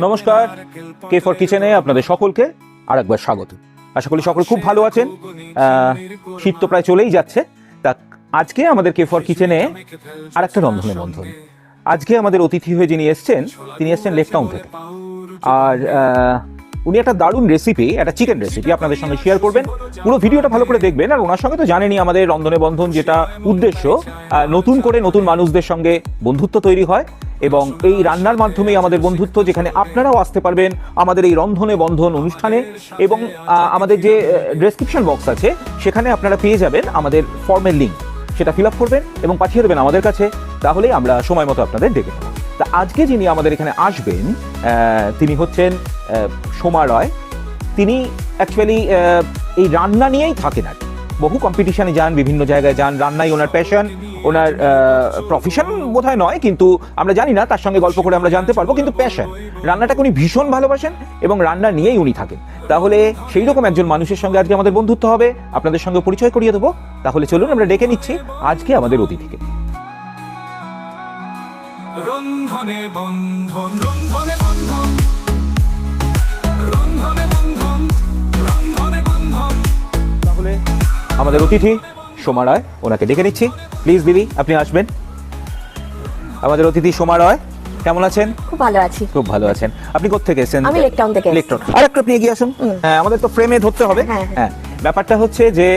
নমস্কার, K for কিচেনে আপনাদের সকলকে আরেকবার স্বাগত। আশা করি সকলে খুব ভালো আছেন। শীত তো প্রায় চলেই যাচ্ছে। তা আজকে আমাদের কে ফর কিচেনে আরেকটা রন্ধনের বন্ধন। আজকে আমাদের অতিথি হয়ে যিনি এসছেন, তিনি এসছেন লেক টাউন থেকে। আর উনি একটা দারুণ রেসিপি, একটা চিকেন রেসিপি আপনাদের সঙ্গে শেয়ার করবেন। পুরো ভিডিওটা ভালো করে দেখবেন। আর ওনার সঙ্গে তো জানেনই আমাদের রন্ধনে বন্ধন যেটা উদ্দেশ্য, নতুন করে নতুন মানুষদের সঙ্গে বন্ধুত্ব তৈরি হয় এবং এই রান্নার মাধ্যমেই আমাদের বন্ধুত্ব, যেখানে আপনারাও আসতে পারবেন আমাদের এই রন্ধনে বন্ধন অনুষ্ঠানে। এবং আমাদের যে ডেসক্রিপশন বক্স আছে সেখানে আপনারা পেয়ে যাবেন আমাদের ফর্মের লিঙ্ক, সেটা ফিল আপ করবেন এবং পাঠিয়ে দেবেন আমাদের কাছে, তাহলেই আমরা সময় মতো আপনাদের ডেকে নেব। তা আজকে যিনি আমাদের এখানে আসবেন তিনি হচ্ছেন সোমা রয়। তিনি অ্যাকচুয়ালি এই রান্না নিয়েই থাকেন আর বহু কম্পিটিশনে যান, বিভিন্ন জায়গায় যান, রান্নাই ওনার প্যাশন, ওনার প্রফেশন বোধহয় নয়, কিন্তু আমরা জানি না, তার সঙ্গে গল্প করে আমরা জানতে পারবো। কিন্তু প্যাশন, রান্নাটাকে উনি ভীষণ ভালোবাসেন এবং রান্না নিয়েই উনি থাকেন। তাহলে সেই রকম একজন মানুষের সঙ্গে আজকে আমাদের বন্ধুত্ব হবে, আপনাদের সঙ্গে পরিচয় করিয়ে দেবো। তাহলে চলুন আমরা ডেকে নিচ্ছি আজকে আমাদের অতিথিকে। রন্ধনে বন্ধন, রন্ধনে বন্ধন, রন্ধনে বন্ধন, রন্ধনে বন্ধন। তাহলে আমাদের অতিথি সোমা রয়, ওনাকে ডেকে নিচ্ছি। প্লিজ দিদি, আপনি আসবেন। আমাদের অতিথি সোমা রয়, কেমন আছেন? খুব ভালো আছি। খুব ভালো আছেন। আপনি কোত্থেকে এসেছেন? আমি লেক টাউন থেকে। Lake town. আরেকটু আপনি এগিয়ে আসুন। হ্যাঁ, আমাদের তো ফ্রেমে ধরতে হবে। হ্যাঁ, ব্যাপারটা হচ্ছে যে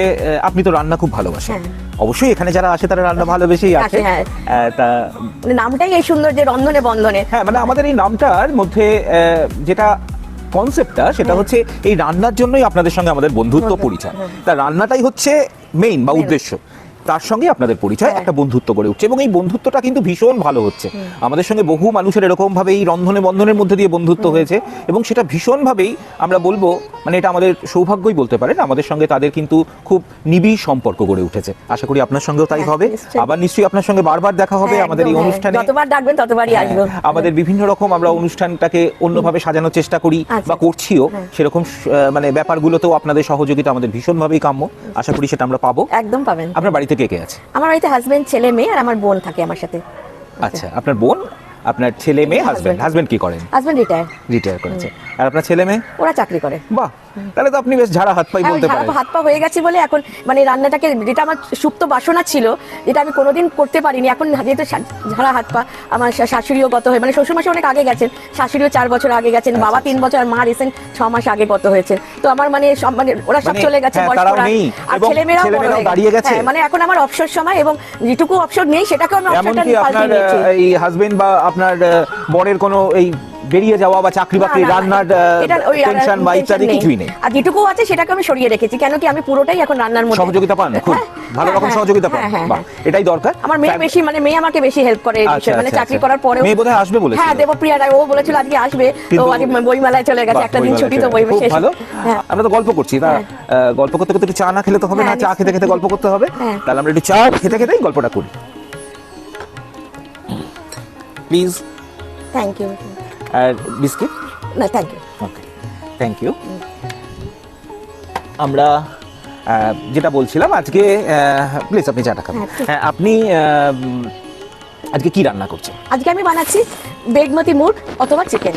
আপনি তো রান্না খুব ভালোবাসেন। অবশ্যই এখানে যারা আসে তারা রান্না ভালোবেসেই আসে। তা মানে নামটাই এই সুন্দর যে রন্ধনে বন্ধনে। হ্যাঁ, মানে আমাদের এই নামটার মধ্যে যেটা কনসেপ্টটা, সেটা হচ্ছে এই রান্নার জন্যই আপনাদের সঙ্গে আমাদের বন্ধুত্ব পরিচয়। তা রান্নাটাই হচ্ছে মেইন বা উদ্দেশ্য, তার সঙ্গে আপনাদের পরিচয়, একটা বন্ধুত্ব গড়ে উঠছে এবং এই বন্ধুত্বটা কিন্তু ভীষণ ভালো হচ্ছে। আমাদের সঙ্গে বহু মানুষের এরকম ভাবে এই রন্ধনে বন্ধনের মধ্যে দিয়ে বন্ধুত্ব হয়েছে এবং সেটা ভীষণ ভাবেই আমরা বলবো, মানে এটা আমাদের সৌভাগ্যই বলতে পারেন। আমাদের সঙ্গে তাদের কিন্তু খুব নিবিড় সম্পর্ক গড়ে উঠেছে। আশা করি আপনার সঙ্গেও তাই হবে। আবার নিশ্চয়ই আপনার সঙ্গে বারবার দেখা হবে আমাদের এই অনুষ্ঠানে। যতবার ডাকবেন ততবারই আসবো। আমাদের বিভিন্ন রকম আমরা অনুষ্ঠানটাকে অন্যভাবে সাজানোর চেষ্টা করি বা করছিও, সেরকম মানে ব্যাপারগুলোতেও আপনাদের সহযোগিতা আমাদের ভীষণভাবেই কাম্য। আশা করি সেটা আমরা পাবো। একদম পাবেন। আপনার বাড়িতে কে কে আছে? আমার বাড়িতে হাজবেন্ড, ছেলে, মেয়ে আর আমার বোন থাকে আমার সাথে। আচ্ছা, আপনার বোন, আপনার ছেলে মেয়ে, হাজবেন্ড কি করেন? হাজবেন্ড রিটায়ার করেছে। আর আপনার ছেলে মেয়ে? ওরা চাকরি করে। বাহ, তাহলে তো আপনি বেশ ঝাড়া হাত পাই বলতে পারেন। হাত পা হয়ে গেছে বলে এখন মানে রান্নাটাকে, যেটা আমার সুপ্ত বাসনা ছিল, যেটা আমি কোনোদিন করতে পারিনি, এখন যেহেতু ঝাড়া হাত পা। আমার শাশুড়িও গত হয়ে, মানে শ্বশুরমশাই অনেক আগে গেছেন, শাশুড়িও 4 বছর আগে গেছেন, বাবা 3 বছর, আর মা রিসেন্ট 6 মাস আগে গত হয়েছে। তো আমার মানে সব মানে ওরা সব চলে গেছে, আর ছেলেমেয়েরাও দাঁড়িয়ে গেছে। মানে এখন আমার অবসর সময়, এবং যেটুকু অবসর নেই সেটাকে আমি অবসরটা পাল্টে নিয়েছি। এই হাজবেন্ড বা আপনার বরের কোনো এই বেরিয়ে যাওয়া বা চাকরি বাকরি, রান্নার টেনশন বা ইত্যাদি কিছুই নেই? আর যেটুকু আছে সেটাকে আমি সরিয়ে রেখেছি, কেন কি আমি পুরোটাই এখন রান্নার মধ্যে সহযোগিতা পান, খুব ভালো রকম সহযোগিতা পান। বাহ, এটাই দরকার। আমার মেয়ে বেশি, মানে মেয়ে আমাকে বেশি হেল্প করে এই বিষয়ে, মানে চাকরি করার পরেও। মেয়ে বোধহয় আসবে বলেছিল। হ্যাঁ, দেবপ্রিয়া রায়, ও বলেছিল আজকে আসবে, তো আজকে বইমেলায় চলে গেছে, একটা দিন ছুটি, তো বই শেষ। ভালো, আমরা তো গল্প করছি, তা গল্প করতে করতে একটু চা না খেলে তো হবে না, চা খেতে খেতে গল্প করতে হবে। তাহলে আমরা একটু চা খেতে খেতেই গল্পটা করি, প্লিজ। Thank you. আর বিস্কিট? না, thank you. Okay, thank you. আমরা যেটা বলছিলাম, আজকে প্লিজ আপনি চাটা খাবেন। হ্যাঁ, আপনি আজকে কি রান্না করছেন? আজকে আমি বানাচ্ছি বেগমতি মুগ অথবা চিকেন।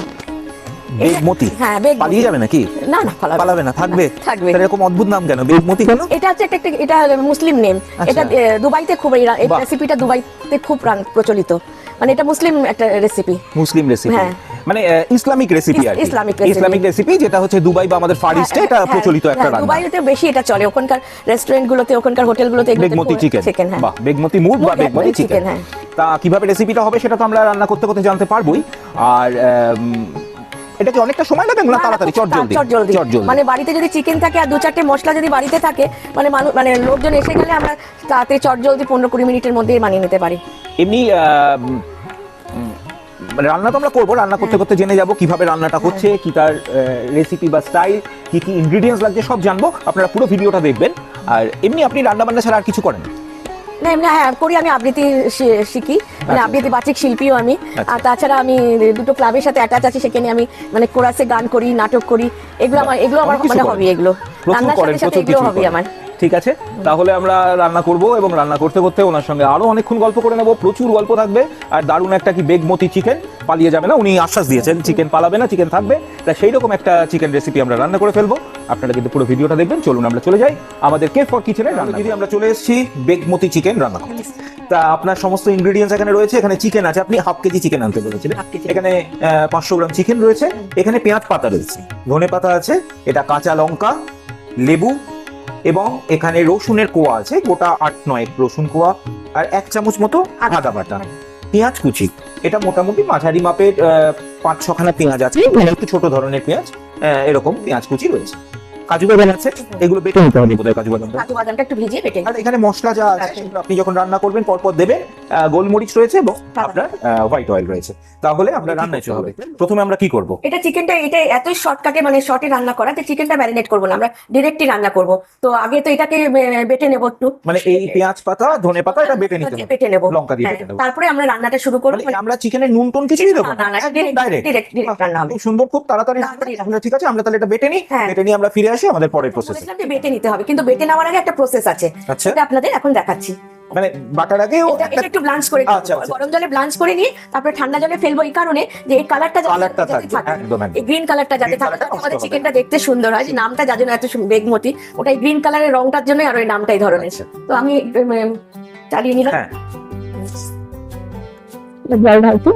বেগমতি? হ্যাঁ, বেগমতি। পালিয়ে যাবে নাকি? না না, পালাবে না, থাকবে। থাকবে। এরকম অদ্ভুত নাম কেন, বেগমতি কেন? এটা হচ্ছে একটা, এটা মুসলিম নেম। এটা দুবাইতে খুব, এই রেসিপিটা দুবাইতে খুব প্রচলিত, মানে এটা মুসলিম একটা রেসিপি। মুসলিম রেসিপি, মানে ইসলামিক রেসিপি আর কি। ইসলামিক রেসিপি, যেটা হচ্ছে দুবাই বা আমাদের ফার ইস্টে এটা প্রচলিত একটা রান্না। দুবাইতে বেশি এটা চলে, ওখানকার রেস্টুরেন্টগুলোতে, ওখানকার হোটেলগুলোতে বেগমতি চিকেন। বাহ, বেগমতি মুগ বা বেগমতি চিকেন। তা কিভাবে রেসিপিটা হবে সেটা তো আমরা রান্না করতে করতে জানতে পারবোই। আর এটা কি অনেকটা সময় লাগে না? তাড়াতাড়ি, চটজলদি। মানে বাড়িতে যদি চিকেন থাকে আর 2-4টে মশলা যদি বাড়িতে থাকে, মানে মানে লোকজন এসে গেলে আমরা তাড়াতাড়ি চটজলদি 15-20 মিনিটের মধ্যেই বানিয়ে নিতে পারি। এমনি রান্না তো আমরা করবো, রান্না করতে করতে জেনে যাবো কিভাবে রান্নাটা হচ্ছে, কি তার রেসিপি বা স্টাইল, কি কি ইনগ্রেডিয়েন্টস লাগছে সব জানবো। আপনারা পুরো ভিডিওটা দেখবেন। আর এমনি আপনি রান্না বান্না ছাড়া আর কিছু করেন? না, এমনি হ্যাঁ করি, আমি আবৃত্তি শিখি, মানে আবৃত্তি বাচিক শিল্পীও আমি। আর তাছাড়া আমি 2টো ক্লাবের সাথে অ্যাটাচ আছি, সেখানে আমি মানে কোরাসে গান করি, নাটক করি। এগুলো আমার মানে হবি, এগুলো রান্নার সাথে সাথে এগুলো হবি আমার। ঠিক আছে, তাহলে আমরা রান্না করব এবং রান্না করতে করতে ওনার সঙ্গে আরো অনেকক্ষণ গল্প করে নেব। প্রচুর গল্প থাকবে আর দারুণ একটা কি বেগমতি চিকেন পালিয়ে যাবে না, উনি আশ্বাস দিয়েছেন চিকেন পালাবে না, চিকেন থাকবে। তাই সেই রকম একটা চিকেন রেসিপি আমরা রান্না করে ফেলবো। আপনারা কিন্তু পুরো ভিডিওটা দেখবেন। চলুন আমরা চলে যাই আমাদের কেফ ফর কিচেনে রান্না। যদি আমরা চলে এসেছি বেগমতি চিকেন রান্না করতে। তা আপনার সমস্ত ইনগ্রেডিয়েন্টস এখানে রয়েছে। এখানে চিকেন আছে, আপনি হাফ কেজি চিকেন আনতে বলেছিলেন। Half KG. এখানে 500 গ্রাম চিকেন রয়েছে। এখানে পেঁয়াজ পাতা রয়েছে, ধনে পাতা আছে, এটা কাঁচা লঙ্কা, লেবু, এবং এখানে রসুনের কোয়া আছে, গোটা 8-9 রসুন কোয়া, আর 1 চামচ মতো আদা বাটা, পেঁয়াজ কুচি। এটা মোটামুটি মাঝারি মাপের 5-6 খানা পেঁয়াজ আছে, মানে একটু ছোট ধরনের পেঁয়াজ, এরকম পেঁয়াজ কুচি রয়েছে। কাজু বাদাম আছে, এগুলো বেটে নিতে হবে বোধহয় কাজু বাদামটা। কাজু বাদামটা একটু ভিজিয়ে বেটে আর এখানে মশলা যা আছে সেগুলো আপনি যখন রান্না করবেন পরপর দেবেন। গোলমরিচ রয়েছে এবং আপনার হোয়াইট অয়েল রয়েছে। তাহলে আমরা রান্নায় চলে হবে। প্রথমে আমরা কি করব? এটা চিকেনটা এটা এতই শর্টকাটে মানে শর্টে রান্না করা, যে চিকেনটা ম্যারিনেট করবো না, আমরা ডিরেক্টলি রান্না করব। তো আগে তো এটাকে বেটে নেবো একটু, মানে এই পেঁয়াজ পাতা, ধনে পাতা এটা বেটে নিতে হবে, বেটে নেবো, লঙ্কা দিয়ে হ্যাঁ, বেটে নেবো। তারপরে আমরা রান্নাটা শুরু করবো। মানে আমরা চিকেনে নুন টুন কিছুই দেবো না, না, ডাইরেক্ট ডিরেক্ট রান্না হবে। খুব সুন্দর, খুব তাড়াতাড়ি তাড়াতাড়ি রান্না। ঠিক আছে, আমরা তাহলে এটা বেটে নিই। হ্যাঁ। বেটে নিয়ে আমরা ফিরে আসি আমাদের পরের প্রসেসে। বলেছিলাম যে বেটে নিতে হবে, কিন্তু বেটে নেওয়ার আগে একটা প্রসেস আছে, আচ্ছা। সেটা আপনাদের এখন দেখাচ্ছি। মানে বাটার আগেও এটা একটু ব্লাঞ্চ করে নিতে আচ্ছা, হবে। আচ্ছা। গরম জলে ব্লাঞ্চ করে নিয়ে তারপরে ঠান্ডা জলে ফেলবো, এই কারণে যে এই কালারটা কালারটা থাকবে, একদম, একদম। এই গ্রিন কালারটা যাতে Green থাকে, কালারটা তাতে আমাদের নষ্ট হবে চিকেনটা দেখতে সুন্দর হয়। যে নামটা যার জন্য এত বেগমতি, ওটাই গ্রিন কালারের রংটার জন্য আর ওই নামটা এই ধরনের। তো আমি চালিয়ে নিলাম। হ্যাঁ, জল ঢালছি।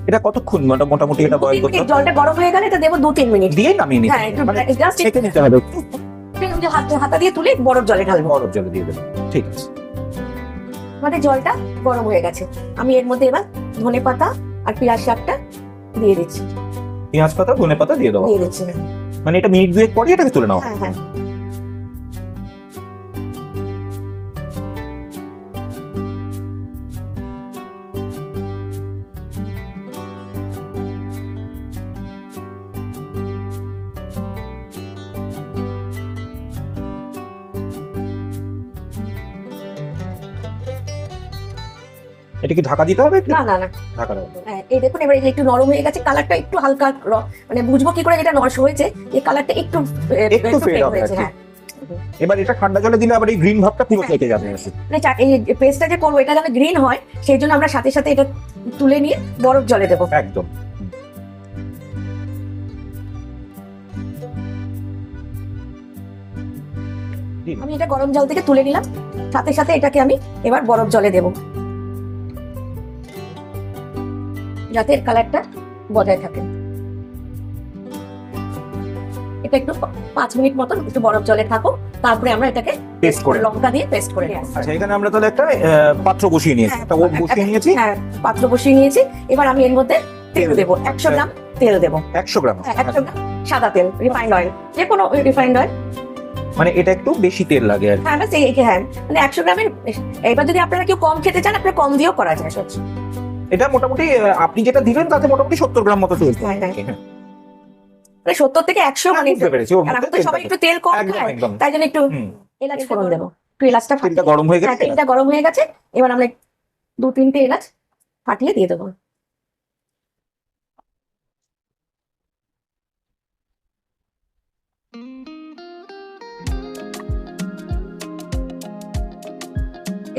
এটা কতক্ষণ মোটামুটি এটা বয়েল করতে হবে? জলটা গরম হয়ে গেলে এটা দেবো 2-3 মিনিট। দিয়ে নামিয়ে নিতে হ্যাঁ, একটু হবে। মানে just ছেঁকে নিতে হবে, হাতা দিয়ে তুলে বরফ জলে ঢালবো। বরফ জলে দিয়ে দেবেন। ঠিক আছে, মানে জলটা গরম হয়ে গেছে। আমি এর মধ্যে এবার ধনে পাতা আর পেঁয়াজ শাকটা দিয়ে দিচ্ছি। পেঁয়াজ পাতা, ধনে পাতা দিয়ে দেবো। দিয়ে দিচ্ছি, মানে এটা মিনিট 2 পরে এটাকে তুলে নাও। হ্যাঁ হ্যাঁ। এটা কি ঢাকা দিতে হবে? না না না, ঢাকা দেবো। হ্যাঁ, এই দেখুন এবার এই যে একটু নরম হয়ে গেছে, কালারটা একটু হালকা মানে বুঝবো কি করে এটা নরম হয়েছে, এই কালারটা একটু একটু fade fade হবে হয়েছে। আর কি। হ্যাঁ, এবার এটা ঠান্ডা জলে দিলে আবার এই গ্রিন ভাবটা পুরো কেটে যাবে। মানে এই পেস্টটা যে করবো এটা যেন গ্রিন হয়, সেই জন্য আমরা সাথে সাথে এটা তুলে নিয়ে বরফ জলে দেবো। একদম। আমি এটা গরম জল থেকে তুলে নিলাম, সাথে সাথে এটাকে আমি এবার বরফ জলে দেবো, যাতে এর কালারটা বজায় থাকে। এটা একটু 5 মিনিট মতন একটু বরফ জলে থাকো, তারপরে আমরা এটাকে পেস্ট করে লঙ্কা দিয়ে পেস্ট করে নিই। আচ্ছা, এখানে আমরা তাহলে একটা পাত্র বসিয়ে নিয়েছি, একটা ওট বসিয়ে নিয়েছি। হ্যাঁ, পাত্র বসিয়ে নিয়েছি। এবার আমি এর মধ্যে তেল দেবো, 100 গ্রাম তেল দেবো। 100 গ্রাম। 100 গ্রাম সাদা তেল, রিফাইন্ড অয়েল, যে কোনো রিফাইন্ড অয়েল। মানে এটা একটু বেশি তেল লাগে আর কি। হ্যাঁ, হ্যাঁ, মানে 100 গ্রামের। এবার যদি আপনারা কেউ কম খেতে চান, আপনারা কম দিয়েও করা যায়। এটা মোটামুটি আপনি যেটা দিবেন তাতে মোটামুটি 70 গ্রাম মতো তেল। হ্যাঁ, হ্যাঁ। মানে 70 থেকে 100, মানে বুঝতে পেরেছি, ওর আর মধ্যে এখন তো তেল সবাই থাকে। একটু তেল কম একদম, খায়, একদম। তাই জন্য একটু হুম। এলাচ ফোড়ন দেবো। একটু এলাচটা তেলটা গরম হয়ে গেছে। তেলটা গরম হয়ে গেছে। এবার আমরা 2-3টে এলাচ ফাটিয়ে দিয়ে দেবো।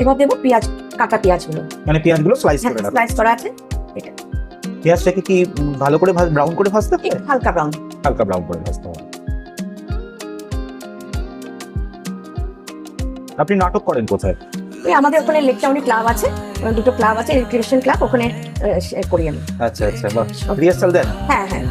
এবার দেবো পেঁয়াজ, কাটা পেঁয়াজগুলো। মানে পেঁয়াজগুলো স্লাইস করে রাখো। স্লাইস করা আছে। পেঁয়াজটাকে কি ভালো করে ব্রাউন করে ভাজতে হবে? একটু হালকা ব্রাউন। হালকা ব্রাউন করে ভাজতে হবে। আপনি নাটক করেন কোথায়? ওই আমাদের ওখানে লেক টাউনে ক্লাব আছে, 2টো ক্লাব আছে, রিক্রিয়েশন ক্লাব, ওখানে করি আমি। আচ্ছা আচ্ছা, বাহ। রিহার্সাল দেন? হ্যাঁ হ্যাঁ,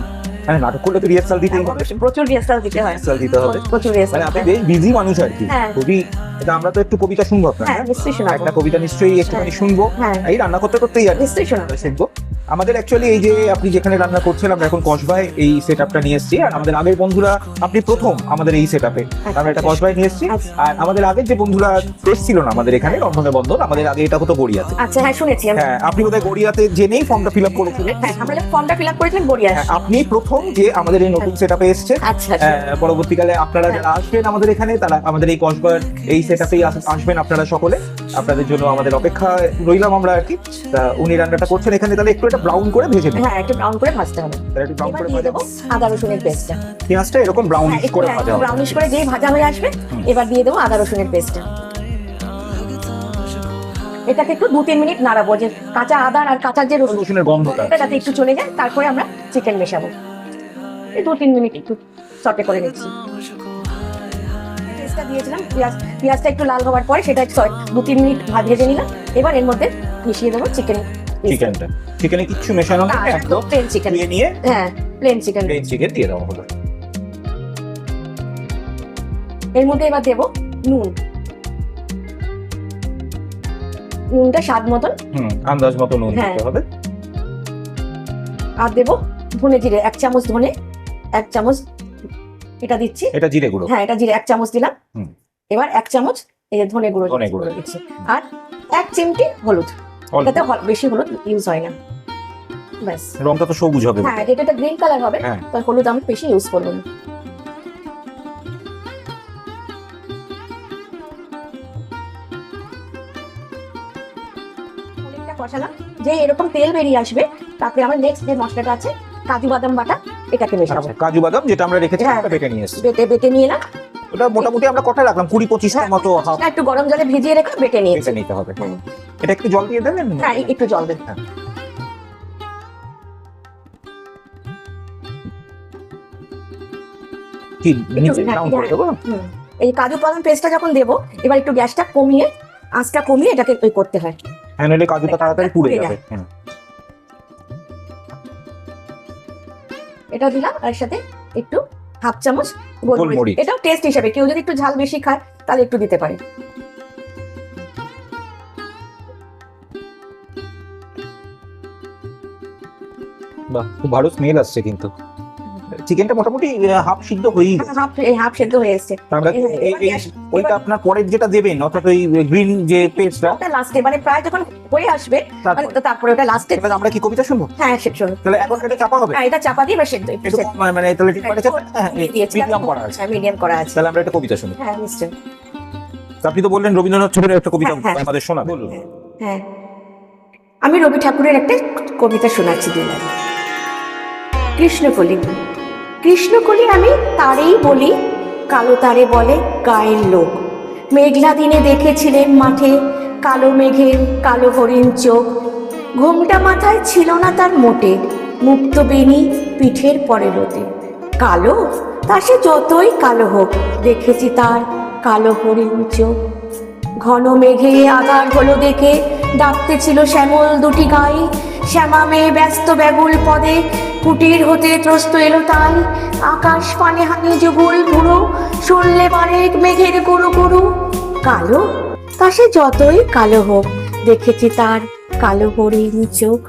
মানে নাটক করলে তো রিহার্সাল দিতেই হবে। প্রচুর রিহার্সাল দিতে হয়। রিহার্সাল দিতে হবে। প্রচুর রিহার্সাল। মানে আপনি বেশ বিজি মানুষ আর কি। হ্যাঁ। খুবই। এটা আমরা তো একটু কবিতা শুনবো আপনার। হ্যাঁ, নিশ্চয়ই শোনাবো। একটা কবিতা নিশ্চয়ই একটুখানি শুনবো। হ্যাঁ। এই রান্না করতে করতেই আর কি। নিশ্চয়ই শোনাবো। শুনবো। আমাদের অ্যাকচুয়ালি এই যে আপনি যেখানে রান্না করছেন, আমরা এখন কসবায় এই সেটআপটা নিয়ে এসেছি। আর আমাদের আগের বন্ধুরা, আপনি প্রথম আমাদের এই সেটআপে, আমরা এটা কসবায় নিয়ে এসেছি। আর আমাদের আগের যে বন্ধুরা এসেছিল না আমাদের এখানে রন্ধনে বন্ধন, আমাদের আগে এটা হতো গড়িয়াতে। আচ্ছা, হ্যাঁ শুনেছি আমি। হ্যাঁ, আপনি বোধহয় গড়িয়াতে জেনেই ফর্মটা ফিল আপ করেছিলেন। হ্যাঁ, আমরা ফর্মটা ফিল আপ করেছিলাম গড়িয়া। হ্যাঁ, আপনি প্রথম যে আমাদের এই নতুন সেটআপে এসেছেন। আচ্ছা আচ্ছা। পরবর্তীকালে আপনারা যারা আসবেন আমাদের এখানে, তারা আমাদের এই কসবার এই সেটআপেই আসবেন আপনারা সকলে। আপনাদের জন্য আমাদের অপেক্ষা রইলাম আমরা আর কি। তা উনি রান্নাটা করছেন এখানে, তাহলে একটু এটা ব্রাউন করে ভেজে নিন। হ্যাঁ, একটু ব্রাউন করে ভাজতে হবে। তাহলে একটু ব্রাউন এবার করে দিয়ে ভাজা দেবো আদা রসুনের পেস্টটা। পেঁয়াজটা এরকম ব্রাউনিশ করে ভাজা হবে। ব্রাউনিশ করে যেই ভাজা হয়ে আসবে, এবার দিয়ে দেবো আদা রসুনের পেস্টটা। এটাকে একটু 2-3 মিনিট নাড়াবো, যে কাঁচা আদা আর কাঁচা যে রসুনের গন্ধটা এটা যাতে একটু চলে যায়, তারপরে আমরা চিকেন মেশাবো। এই 2-3 মিনিট একটু সটে করে নিচ্ছি। পেঁয়াজটা দিয়েছিলাম, পেঁয়াজটা একটু লাল হওয়ার পরে সেটা 2-3 মিনিট ভেজে নিলাম। এবার এর মধ্যে মিশিয়ে দেবো চিকেনটা। চিকেনে কিচ্ছু মেশানো নেই, একদম প্লেন চিকেন নিয়ে হ্যাঁ প্লেন চিকেন দিয়ে দেওয়া হলো। এর মধ্যে এবার দেবো নুন, নুনটা স্বাদ মতন, আন্দাজ মতো নুন দিতে হবে। আর দেবো ধনে জিরে 1 চামচ, ধনে 1 চামচ এটা দিচ্ছি। এটা জিরে গুঁড়ো, হ্যাঁ এটা জিরে 1 চামচ দিলাম। এবার 1 চামচ এই যে ধনে গুঁড়ো দিচ্ছি, আর 1 চিমটি হলুদ। এটাতে বেশি হলুদ ইউজ হয় না, ব্যাস। রংটা তো সবুজ হবে, হ্যাঁ যেটা গ্রিন কালার হবে, তার হলুদ আমি বেশি ইউজ করবো না। কষালাম, যে এরকম তেল বেরিয়ে আসবে, তারপরে আমার নেক্সট যে মশলাটা আছে কাজু বাদাম বাটা, এটাকে মেশাবো। কাজু বাদাম যেটা আমরা রেখেছি বেটে নিয়ে এসেছি, বেটে নিয়ে এলাম। ওটা মোটামুটি আমরা কটা রাখলাম, 20-25টা মতো। একটু গরম জলে ভিজিয়ে রেখে বেটে নিতে হবে। এটা একটু জল দিয়ে দেবেন? হ্যাঁ একটু জল দেন। কি নিচে ব্রাউন করে দেবো? এই কাজু বাদাম পেস্টটা যখন দেবো, এবার একটু গ্যাসটা কমিয়ে, আঁচটা কমিয়ে এটাকে করতে হয়, হ্যাঁ নইলে কাজুটা তাড়াতাড়ি পুড়ে যাবে। এটা দিলাম, আর সাথে একটু 1/2 চামচ গোলমরিচ। এটাও টেস্ট হিসাবে, কেউ যদি একটু ঝাল বেশি খায় তাহলে একটু দিতে পারে। বাহ, খুব ভালো স্মেল আসছে। কিন্তু চিকেনটা মোটামুটি হাফ সিদ্ধ হয়েই গেছে। হাফ সিদ্ধ হয়ে এসেছে। আমরা ওইটা আপনার পরের যেটা দেবেন, অর্থাৎ ওই গ্রিন যে পেস্টটা, ওটা লাস্টে, মানে প্রায় যখন হয়ে আসবে তারপরে ওটা লাস্টে। তাহলে আমরা কি কবিতা শুনবো? হ্যাঁ সেটা শুনুন। তাহলে এখন এটা চাপা হবে? হ্যাঁ এটা চাপা দিয়ে বা সিদ্ধ, মানে তাহলে মিডিয়াম করা আছে। হ্যাঁ মিডিয়াম করা আছে। তাহলে আমরা একটা কবিতা শুনি। হ্যাঁ নিশ্চয়ই। আপনি তো বললেন রবীন্দ্রনাথ ঠাকুরের একটা কবিতা আমাদের শোনাবেন। বলুন। হ্যাঁ আমি রবি ঠাকুরের একটা কবিতা শোনাচ্ছি দিলাম। কৃষ্ণকলি। কৃষ্ণকলি আমি তারেই বলি, কালো তারে বলে গায়ের লোক। মেঘলা দিনে দেখেছিলেন মাঠে, কালো মেঘের কালো হরিণ চোখ। ঘোমটা মাথায় ছিল না তার মোটে, মুক্ত বেনি পিঠের পরে রোদে। কালো তা সে যতই কালো হোক, দেখেছি তার কালো হরিণ চোখ। ঘন মেঘে আধার হলো দেখে, ডাকতে ছিল শ্যামল দুটি গাই। শ্যামা মেয়ে ব্যস্ত ব্যাগুল পদে, কুটির হতে ত্রস্ত এলো তাই। আকাশ পানে হানি যুগুল ভুরু, শুনলে বারেক মেঘের গুরু গুরু। কালো তা সে যতই কালো হোক, দেখেছি তার কালো হরিণ চোখ।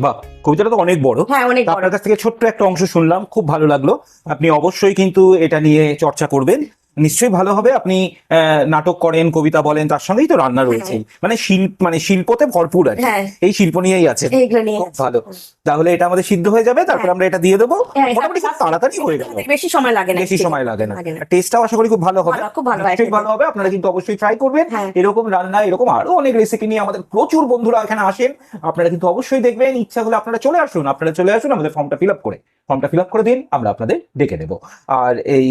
বাহ, কবিতাটা তো অনেক বড়। হ্যাঁ অনেক বড়। আপনার কাছ থেকে ছোট্ট একটা অংশ শুনলাম, খুব ভালো লাগলো। আপনি অবশ্যই কিন্তু এটা নিয়ে চর্চা করবেন, নিশ্চয়ই ভালো হবে। আপনি নাটক করেন, কবিতা বলেন, তার সঙ্গেই তো রান্না রয়েছে, মানে শিল্পতে ভরপুর আছে। এই শিল্প নিয়েই আছে, খুব ভালো। তাহলে এটা আমাদের সিদ্ধ হয়ে যাবে, তারপর আমরা এটা দিয়ে দেবো। মোটামুটি খুব তাড়াতাড়ি হয়ে গেল, বেশি সময় লাগে না। টেস্টটাও আশা করি খুব ভালো হবে, নিশ্চয়ই ভালো হবে। আপনারা কিন্তু অবশ্যই ট্রাই করবেন এরকম রান্না। এরকম আরো অনেক রেসিপি নিয়ে আমাদের প্রচুর বন্ধুরা এখানে আসেন, আপনারা কিন্তু অবশ্যই দেখবেন। ইচ্ছা হলে আপনারা চলে আসুন, আমাদের ফর্মটা ফিল আপ করে দিন, আমরা আপনাদের ডেকে দেবো। আর এই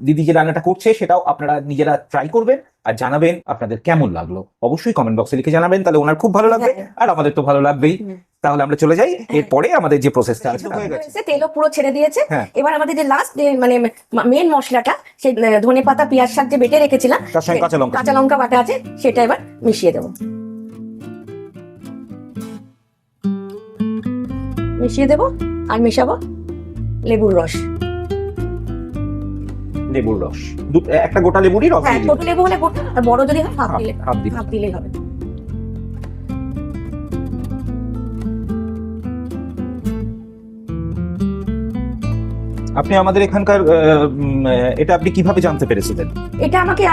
দিদি যে রান্নাটা করছে সেটাও আপনারা নিজেরা ট্রাই করবেন আর জানাবেন আপনাদের কেমন লাগলো। অবশ্যই কমেন্ট বক্সে লিখে জানাবেন, তাহলে ওনার খুব ভালো লাগবে আর আমাদের তো ভালো লাগবেই। তাহলে আমরা চলে যাই, এরপরে আমাদের যে প্রসেসটা আছে। তেলও পুরো ছেড়ে দিয়েছে। এবার আমাদের যে লাস্ট মানে মেন মশলাটা, সেই ধনে পাতা পেঁয়াজ শাক যে বেটে রেখেছিলাম, তার সঙ্গে কাঁচা লঙ্কা বাটা আছে, সেটা এবার মিশিয়ে দেবো। আর মেশাবো লেবুর রস। একটা গোটা লেবুরই রস। হ্যাঁ ছোট লেবু হলে গোটা, আর বড় যদি হয় হাফ দিলেই হবে। আপনি আমাদের এখানকার এটা আপনি কিভাবে জানতে পেরেছিলেন? এটা আমাকে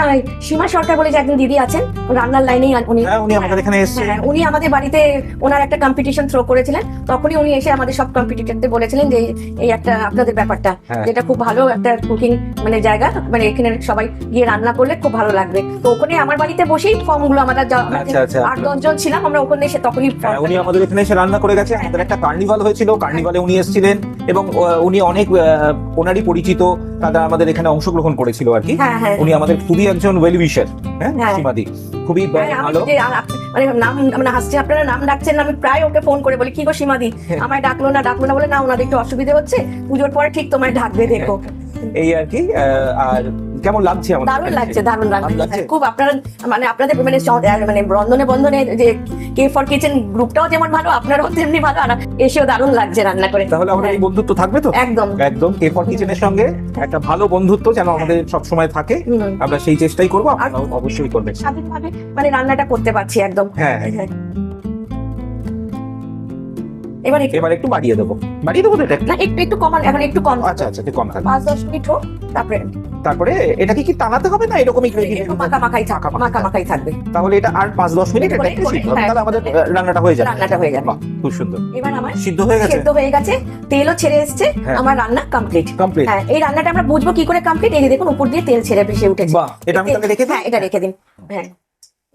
সীমা সরকার বলে যে একজন দিদি আছেন, রান্নার লাইনেই উনি আমাদের এখানে এসেছেন। উনি আমাদের বাড়িতে ওনার একটা কম্পিটিশন থ্রো করেছিলেন, তখনই উনি এসে আমাদের সব কম্পিটিটরদের বলেছিলেন যে এই একটা আপনাদের ব্যাপারটা, যেটা খুব ভালো একটা কুকিং মানে জায়গা, মানে এখানে সবাই গিয়ে রান্না করলে খুব ভালো লাগবে। তো ওখানে আমার বাড়িতে বসেই ফর্মগুলো আমরা 8-10 জন ছিলাম, আমরা ওখানে এসে তখনই উনি আমাদের এখানে এসে রান্না করে গেছে। আমাদের একটা কার্নিভাল হয়েছিল, কার্নিভালে উনি এসেছিলেন এবং উনি অনেক ওনারই পরিচিত তারা আমাদের এখানে অংশগ্রহণ করেছিল আর কি। উনি আমাদের খুবই একজন ওয়েল উইশার। হ্যাঁ সীমাদি খুবই ভালো। মানে নাম মানে হাসছে, আপনারা নাম ডাকছেন না, আমি প্রায় ওকে ফোন করে বলি কি গো সীমাদি আমায় ডাকলো না বলে না ওনাদের একটু অসুবিধা হচ্ছে, পুজোর পরে ঠিক তোমায় ডাকবে দেখো। এই আর কি। আর কেমন লাগছে আমাদের? দারুণ লাগছে, দারুণ লাগছে? লাগছে খুব। আপনারা মানে আপনাদের মানে মানে বন্ধনে যে কে ফর কিচেন গ্রুপটাও যেমন ভালো, আপনারাও তেমনি ভালো, আর এসেও দারুণ লাগছে রান্না করে। তাহলে আমাদের এই বন্ধুত্ব থাকবে তো? একদম একদম কে ফর কিচেনের সঙ্গে একটা ভালো বন্ধুত্ব যেন আমাদের সব সময় থাকে, আমরা সেই চেষ্টাই করবো, আপনারাও অবশ্যই করবেন। স্বাধীনভাবে মানে রান্নাটা করতে পারছি একদম। হ্যাঁ। এবার এবার একটু বাড়িয়ে দেবো তো এটা? না একটু কমান, এখন একটু কম। আচ্ছা একটু কম থাকবে। 5-10 মিনিট হোক, তারপরে এটাকে কি টানাতে হবে না এরকমই একটু মাখামাখাই থাকবে। তাহলে এটা আর 5-10 মিনিট এটা একটু সিদ্ধ হবে, তাহলে আমাদের রান্নাটা হয়ে যাবে। বাহ, খুব সুন্দর। এবার আমার সিদ্ধ হয়ে গেছে, তেলও ছেড়ে এসেছে, হ্যাঁ। আমার রান্না কমপ্লিট। হ্যাঁ, এই রান্নাটা আমরা বুঝবো কি করে কমপ্লিট? এই যে দেখুন উপর দিয়ে তেল ছেড়ে ভেসে উঠেছে। বাহ, এটা আমি তাহলে রেখে দিই? হ্যাঁ, এটা রেখে দিন। হ্যাঁ,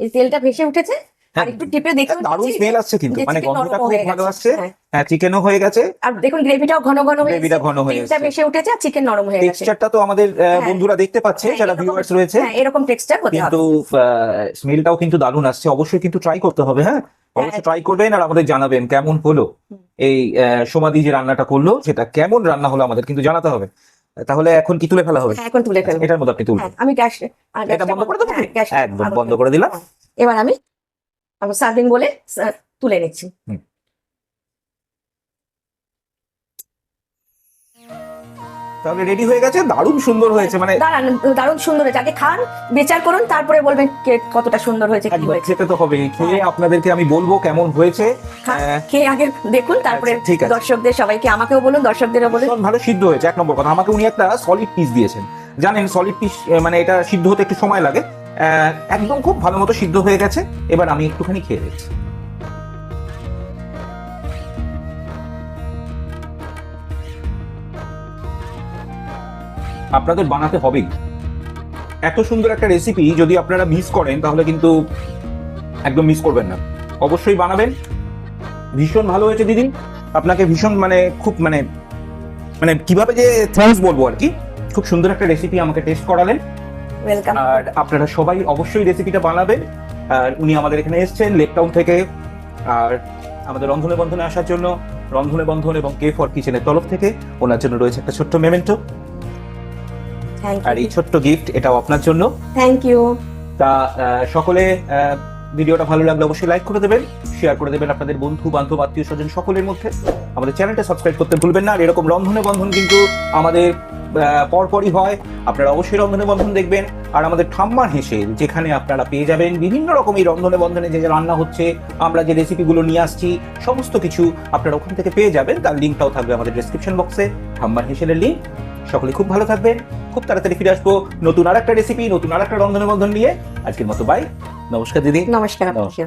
এই তেলটা ভেসে উঠেছে, আর একটু টিপে দেখুন দারুণ স্মেল আসছে কিন্তু, যে মানে chicken গন্ধটা নরম খুব হয়ে ভালো গেছে। আসছে। হ্যাঁ, চিকেনও হয়ে গেছে, আর দেখুন গ্রেভিটাও ঘন ঘন হয়ে গ্রেভিটা ঘন হয়ে তেলটা গেছে। ভেসে উঠেছে, আর চিকেন নরম হয়ে গেছে। টেক্সচারটা তো আমাদের বন্ধুরা দেখতে পাচ্ছে, হ্যাঁ, যারা এরকম- ভিউয়ার্স রয়েছে, হ্যাঁ, এরকম টেক্সচার হতে হবে। কিন্তু স্মেলটাও কিন্তু দারুণ আসছে। অবশ্যই কিন্তু ট্রাই করতে হবে। হ্যাঁ, অবশ্যই ট্রাই করবেন আর আমাদের জানাবেন কেমন হলো। এই সোমাদি যে রান্নাটা করলো সেটা কেমন রান্না হলো আমাদের কিন্তু জানাতে হবে। তাহলে এখন কি তুলে ফেলা হবে? হ্যাঁ, এখন তুলে ফেলবো। এটার মধ্যে আপনি তুলবেন? হ্যাঁ, আমি গ্যাস এটা বন্ধ করে দেবো? একদম বন্ধ করে দিলাম। এবার আমি সার্ভিং বলে তুলে নিচ্ছি। তাহলে রেডি হয়ে গেছে, দারুণ সুন্দর হয়েছে, মানে দারুণ সুন্দর হয়েছে। আগে খান, বিচার করুন, তারপরে বলবেন কতটা সুন্দর হয়েছে, কি একদম হয়েছে। খেতে তো হবে, খেয়ে আপনাদেরকে আমি বলবো কেমন হয়েছে। খেয়ে আগে দেখুন, তারপরে আচ্ছা, ঠিক আছে। দর্শকদের সবাইকে, আমাকেও বলুন, দর্শকদেরও বলুন। ভীষণ ভালো সিদ্ধ হয়েছে, এক নম্বর কথা। আমাকে উনি একটা সলিড পিস দিয়েছেন, জানেন সলিড পিস মানে এটা সিদ্ধ হতে একটু সময় লাগে। একদম খুব ভালো মতো সিদ্ধ হয়ে গেছে। এবার আমি একটুখানি খেয়ে দিচ্ছি। আপনাদের বানাতে হবেই, এত সুন্দর একটা রেসিপি যদি আপনারা মিস করেন তাহলে কিন্তু একদম মিস করবেন না, অবশ্যই বানাবেন। ভীষণ ভালো হয়েছে দিদি, আপনাকে ভীষণ মানে খুব মানে মানে কিভাবে যে থ্যাঙ্কস বলবো আর কি। খুব সুন্দর একটা রেসিপি আমাকে টেস্ট করালেন, ওয়েলকাম। আর আপনারা সবাই অবশ্যই রেসিপিটা বানাবেন। আর উনি আমাদের এখানে এসেছেন লেক টাউন থেকে, আর আমাদের রন্ধনে বন্ধনে আসার জন্য রন্ধনে বন্ধন এবং কে ফর কিচেনের তরফ থেকে ওনার জন্য রয়েছে একটা ছোট্ট মেমেন্টো, আর এই ছোট্ট গিফট এটাও আপনার জন্য। Thank you. তা সকলে ভিডিওটা ভালো লাগলে অবশ্যই লাইক করে দেবেন, শেয়ার করে দেবেন আপনাদের বন্ধু বান্ধব আত্মীয় স্বজন সকলের মধ্যে। আমাদের চ্যানেলটা সাবস্ক্রাইব করতে ভুলবেন না। আর এরকম রন্ধনে বন্ধন কিন্তু আমাদের পরপরই হয়, আপনারা অবশ্যই রন্ধনে বন্ধন দেখবেন। আর আমাদের ঠাম্মার হেসে যেখানে আপনারা পেয়ে যাবেন বিভিন্ন রকম এই রন্ধনে বন্ধনে যে রান্না হচ্ছে, আমরা যে রেসিপিগুলো নিয়ে আসছি, সমস্ত কিছু আপনারা ওখান থেকে পেয়ে যাবেন। তার লিঙ্কটাও থাকবে আমাদের ডেসক্রিপশন বক্সে, ঠাম্মার হেসেলের লিঙ্ক। সকলে খুব ভালো থাকবেন, খুব তাড়াতাড়ি ফিরে আসবো নতুন আর একটা রেসিপি, নতুন আর একটা রন্ধনে বন্ধন নিয়ে। আজকের মতো বাই, নমস্কার দিদি। নমস্কার। নমস্কার।